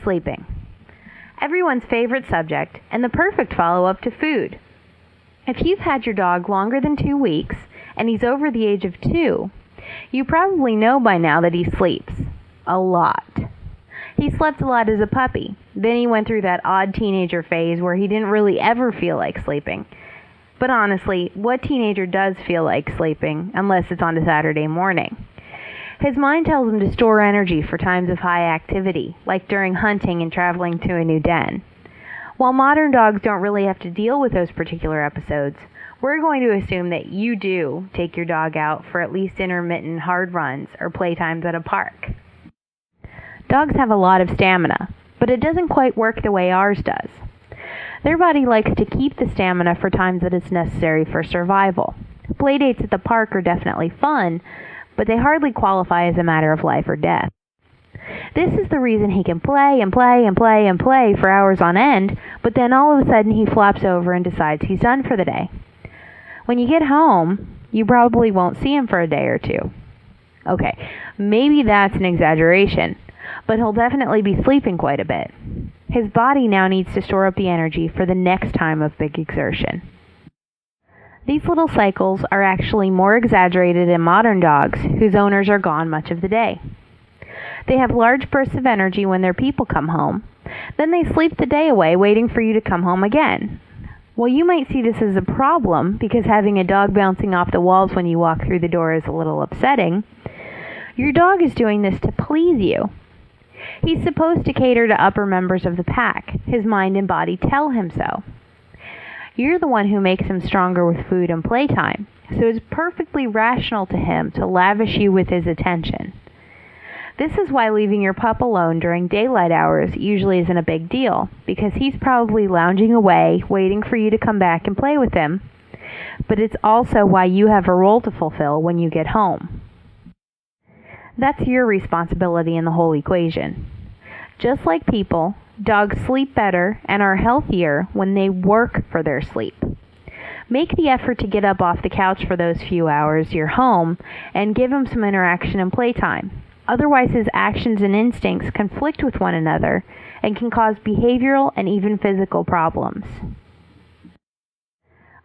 sleeping. Everyone's favorite subject and the perfect follow-up to food. If you've had your dog longer than 2 weeks and he's over the age of 2, you probably know by now that he sleeps a lot. He slept a lot as a puppy. Then he went through that odd teenager phase where he didn't really ever feel like sleeping. But honestly, what teenager does feel like sleeping unless it's on a Saturday morning? His mind tells him to store energy for times of high activity, like during hunting and traveling to a new den. While modern dogs don't really have to deal with those particular episodes, we're going to assume that you do take your dog out for at least intermittent hard runs or playtimes at a park. Dogs have a lot of stamina, but it doesn't quite work the way ours does. Their body likes to keep the stamina for times that it's necessary for survival. Playdates at the park are definitely fun, but they hardly qualify as a matter of life or death. This is the reason he can play and play and play and play for hours on end, but then all of a sudden he flops over and decides he's done for the day. When you get home, you probably won't see him for a day or two. Okay, maybe that's an exaggeration, but he'll definitely be sleeping quite a bit. His body now needs to store up the energy for the next time of big exertion. These little cycles are actually more exaggerated in modern dogs whose owners are gone much of the day. They have large bursts of energy when their people come home. Then they sleep the day away waiting for you to come home again. While you might see this as a problem because having a dog bouncing off the walls when you walk through the door is a little upsetting, your dog is doing this to please you. He's supposed to cater to upper members of the pack. His mind and body tell him so. You're the one who makes him stronger with food and playtime, so it's perfectly rational to him to lavish you with his attention. This is why leaving your pup alone during daylight hours usually isn't a big deal, because he's probably lounging away, waiting for you to come back and play with him. But it's also why you have a role to fulfill when you get home. That's your responsibility in the whole equation. Just like people, dogs sleep better and are healthier when they work for their sleep. Make the effort to get up off the couch for those few hours you're home and give him some interaction and playtime. Otherwise, his actions and instincts conflict with one another and can cause behavioral and even physical problems.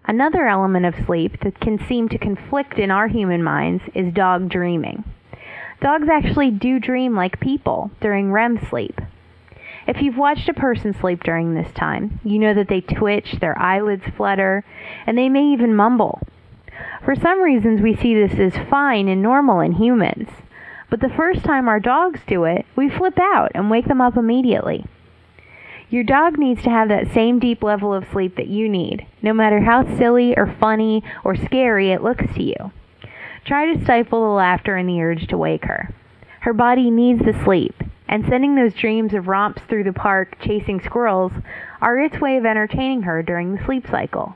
Another element of sleep that can seem to conflict in our human minds is dog dreaming. Dogs actually do dream like people during REM sleep. If you've watched a person sleep during this time, you know that they twitch, their eyelids flutter, and they may even mumble. For some reasons, we see this as fine and normal in humans. But the first time our dogs do it, we flip out and wake them up immediately. Your dog needs to have that same deep level of sleep that you need, no matter how silly or funny or scary it looks to you. Try to stifle the laughter and the urge to wake her. Her body needs the sleep, and sending those dreams of romps through the park chasing squirrels are its way of entertaining her during the sleep cycle.